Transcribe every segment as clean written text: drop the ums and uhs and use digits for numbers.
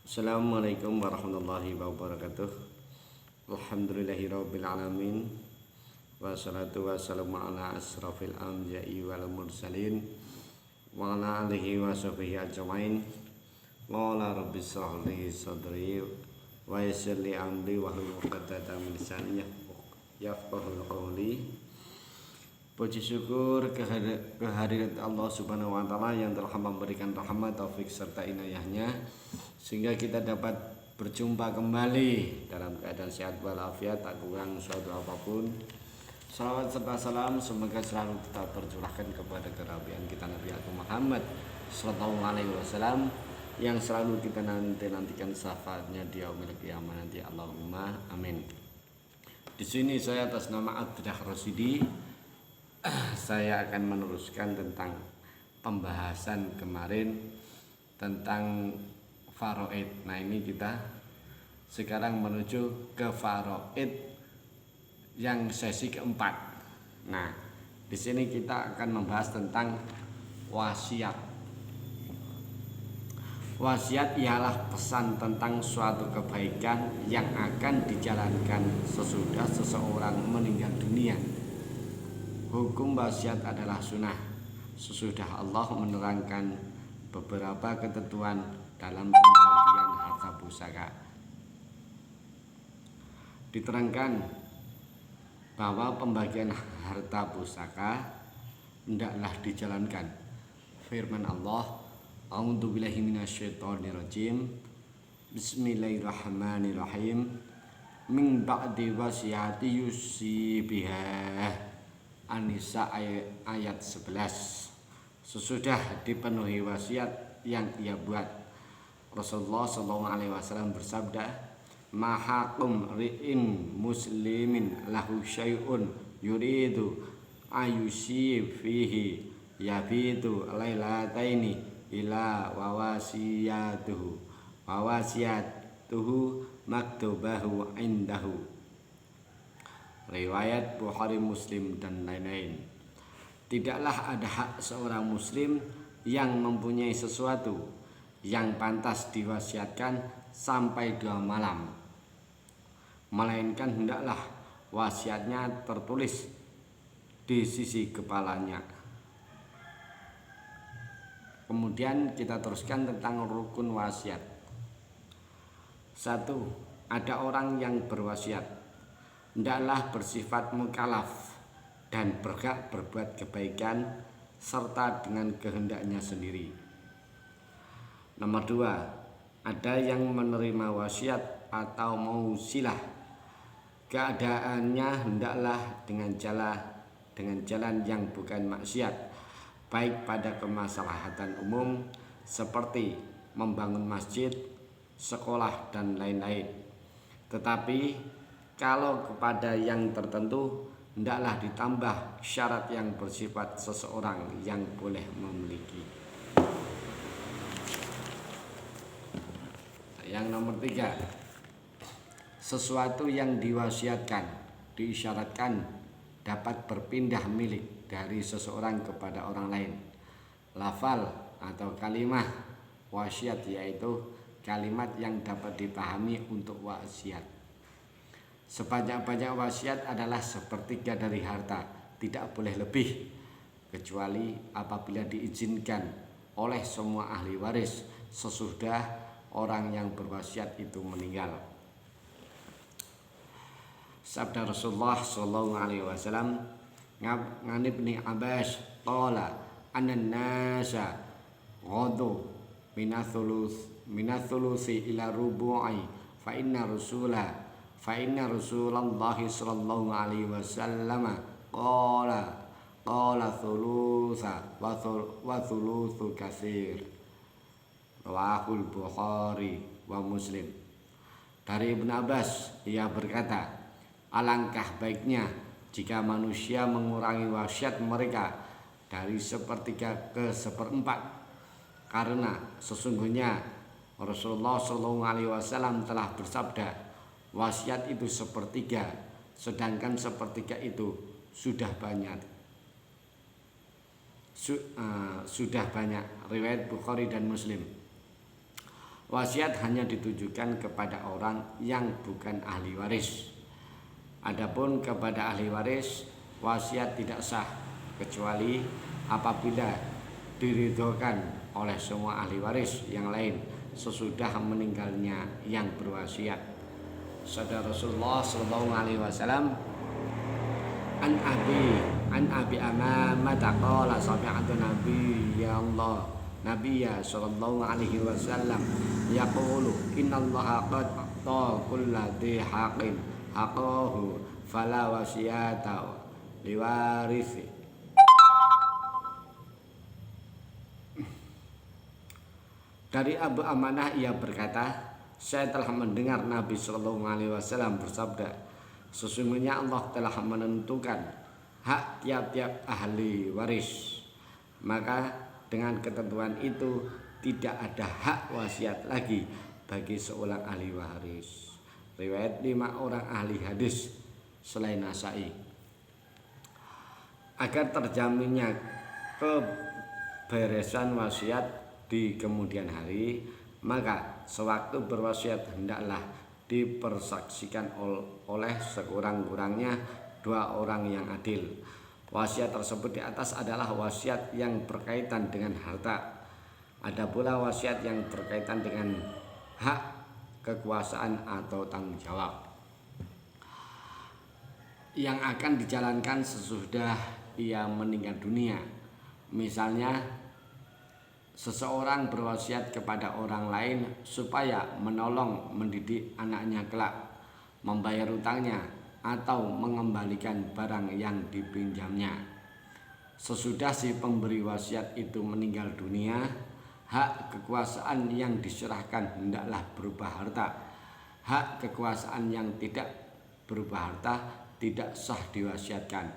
Assalamualaikum warahmatullahi wabarakatuh. Alhamdulillahirabbil alamin. Wassalatu wassalamu ala asrafil anbiya'i wal mursalin wa ala alihi wa sahbihi ajmain. Qala rabbi shrah li sadri wa yassir li amri wahlul 'uqdatam min lisani yafqahu qawli. Puji syukur kehadirat Allah Subhanahu wa taala yang telah memberikan rahmat, taufik serta inayahnya sehingga kita dapat berjumpa kembali dalam keadaan sehat walafiat, tak kurang suatu apapun. Salawat serta salam semoga selalu tetap tercurahkan kepada kerabian kita Nabi Muhammad sallallahu alaihi wasallam yang selalu kita nantikan syafaatnya di yaumil qiyamah nanti. Allahumma amin. Di sini saya atas nama Abdullah Rosidi, saya akan meneruskan tentang pembahasan kemarin tentang faraid. Nah, ini kita sekarang menuju ke faraid yang sesi keempat. Nah, di sini kita akan membahas tentang wasiat. Wasiat ialah pesan tentang suatu kebaikan yang akan dijalankan sesudah seseorang meninggal dunia. Hukum wasiat adalah sunnah sesudah Allah menerangkan beberapa ketentuan dalam pembagian harta pusaka. Diterangkan bahwa pembagian harta pusaka hendaklah dijalankan. Firman Allah, A'udzubillahi minasyaitonirrajim. Bismillahirrahmanirrahim. Min ba'di wasiyati yusi biha. An-Nisa ayat 11. Sesudah dipenuhi wasiat yang ia buat, Rasulullah SAW bersabda, "Mahakum ri'in muslimin lahu syai'un yuridu ayusi fihi yabitu lailataini ila wawasiyatuhu maktubahu indahu." Riwayat Bukhari, Muslim dan lain-lain. Tidaklah ada hak seorang muslim yang mempunyai sesuatu yang pantas diwasiatkan sampai 2 malam, melainkan hendaklah wasiatnya tertulis di sisi kepalanya. Kemudian kita teruskan tentang rukun wasiat. 1. Ada orang yang berwasiat, hendaklah bersifat mukallaf dan berhak berbuat kebaikan serta dengan kehendaknya sendiri. Nomor 2, ada yang menerima wasiat atau mausilah, keadaannya hendaklah dengan jalan yang bukan maksiat, baik pada kemaslahatan umum seperti membangun masjid, sekolah dan lain-lain. Tetapi kalau kepada yang tertentu hendaklah ditambah syarat yang bersifat seseorang yang boleh memiliki. Yang nomor 3, sesuatu yang diwasiatkan diisyaratkan dapat berpindah milik dari seseorang kepada orang lain. Lafal atau kalimat wasiat yaitu kalimat yang dapat dipahami untuk wasiat. Sebanyak-banyak wasiat adalah sepertiga dari harta, tidak boleh lebih, kecuali apabila diizinkan oleh semua ahli waris sesudah orang yang berwasiat itu meninggal. Sabda Rasulullah sallallahu alaihi wasallam, "Ngan Ibni Abbas qala an-nasa ghadu minathulusi ila rubu'i fa inna Rasulullah sallallahu alaihi wasallam qala thulutha wa thuluthu katsir." Rawahul Bukhari wa Muslim. Dari Ibnu Abbas, ia berkata, alangkah baiknya jika manusia mengurangi wasiat mereka dari 1/3 ke 1/4, karena sesungguhnya Rasulullah sallallahu alaihi wasallam telah bersabda, wasiat itu 1/3, sedangkan 1/3 itu sudah banyak. Riwayat Bukhari dan Muslim. Wasiat hanya ditujukan kepada orang yang bukan ahli waris. Adapun kepada ahli waris, wasiat tidak sah kecuali apabila diridhokan oleh semua ahli waris yang lain sesudah meninggalnya yang berwasiat. Sabda Rasulullah sallallahu alaihi wasallam, an abi Amamah qala sami'tu Nabiyya sallallahu alaihi wasallam yaqulu innallaha qad ata kulla dhi haqqin haqqahu fala wasiyata liwarisi. Dari Abu Amanah ia berkata, saya telah mendengar Nabi sallallahu alaihi wasallam bersabda, sesungguhnya Allah telah menentukan hak tiap-tiap ahli waris. Maka dengan ketentuan itu tidak ada hak wasiat lagi bagi seorang ahli waris. Riwayat 5 orang ahli hadis selain Nasai. Agar terjaminnya keberesan wasiat di kemudian hari, maka sewaktu berwasiat hendaklah dipersaksikan oleh sekurang-kurangnya 2 orang yang adil. Wasiat tersebut di atas adalah wasiat yang berkaitan dengan harta. Ada pula wasiat yang berkaitan dengan hak kekuasaan atau tanggung jawab yang akan dijalankan sesudah ia meninggal dunia. Misalnya, seseorang berwasiat kepada orang lain supaya menolong mendidik anaknya kelak, membayar utangnya, atau mengembalikan barang yang dipinjamnya. Sesudah si pemberi wasiat itu meninggal dunia, hak kekuasaan yang diserahkan hendaklah berupa harta. Hak kekuasaan yang tidak berupa harta tidak sah diwasiatkan.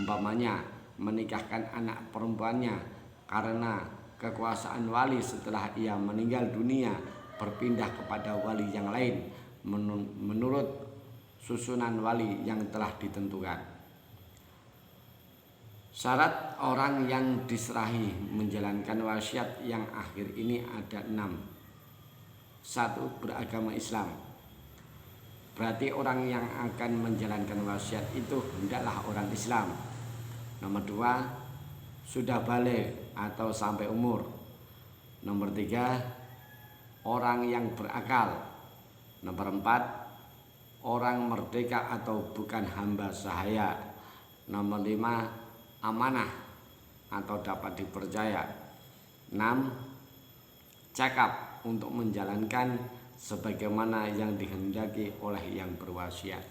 Umpamanya menikahkan anak perempuannya karena kekuasaan wali setelah ia meninggal dunia berpindah kepada wali yang lain menurut susunan wali yang telah ditentukan. Syarat orang yang diserahi menjalankan wasiat yang akhir ini ada 6. 1. Beragama Islam. Berarti orang yang akan menjalankan wasiat itu hendaklah orang Islam. Nomor 2, sudah balik atau sampai umur. Nomor 3, orang yang berakal. Nomor 4, orang merdeka atau bukan hamba sahaya. Nomor 5, amanah atau dapat dipercaya. 6, cakap untuk menjalankan sebagaimana yang dikehendaki oleh yang berwasiat.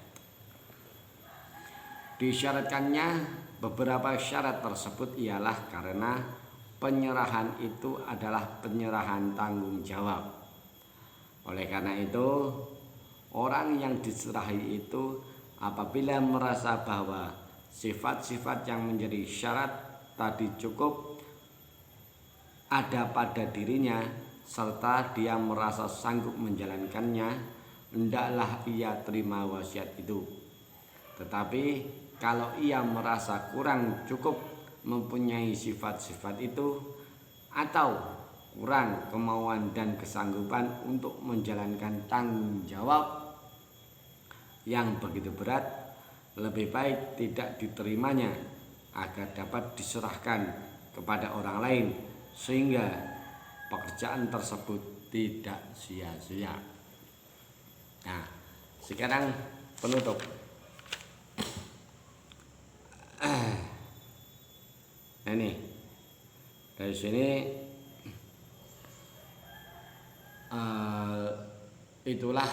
Disyaratkannya beberapa syarat tersebut ialah karena penyerahan itu adalah penyerahan tanggung jawab. Oleh karena itu, orang yang diserahi itu apabila merasa bahwa sifat-sifat yang menjadi syarat tadi cukup ada pada dirinya serta dia merasa sanggup menjalankannya, hendaklah ia terima wasiat itu. Tetapi kalau ia merasa kurang cukup mempunyai sifat-sifat itu atau kurang kemauan dan kesanggupan untuk menjalankan tanggung jawab yang begitu berat, lebih baik tidak diterimanya agar dapat diserahkan kepada orang lain sehingga pekerjaan tersebut tidak sia-sia. Nah, sekarang penutup. Nah, ini dari sini itulah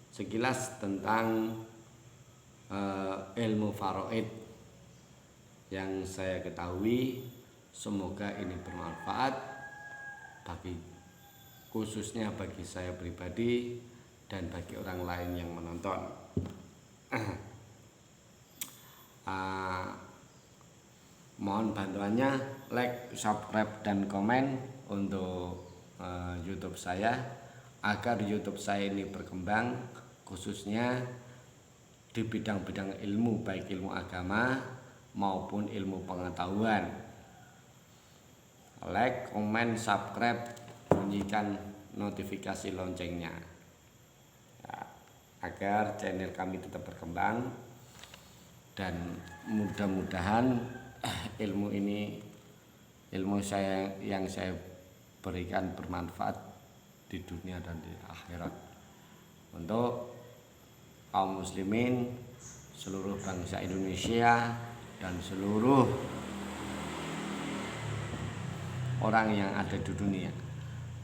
sekilas tentang ilmu faraid yang saya ketahui. Semoga ini bermanfaat khususnya bagi saya pribadi dan bagi orang lain yang menonton. Mohon bantuannya, like, subscribe, dan komen untuk YouTube saya agar YouTube saya ini berkembang, khususnya di bidang-bidang ilmu, baik ilmu agama maupun ilmu pengetahuan. Like, komen, subscribe, bunyikan notifikasi loncengnya ya, agar channel kami tetap berkembang dan mudah-mudahan ilmu saya yang saya berikan bermanfaat di dunia dan di akhirat untuk kaum muslimin, seluruh bangsa Indonesia dan seluruh orang yang ada di dunia.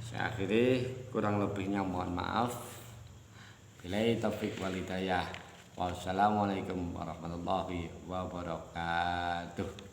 Saya akhiri, kurang lebihnya mohon maaf. Billahi taufiq wal hidayah. Wassalamualaikum warahmatullahi wabarakatuh.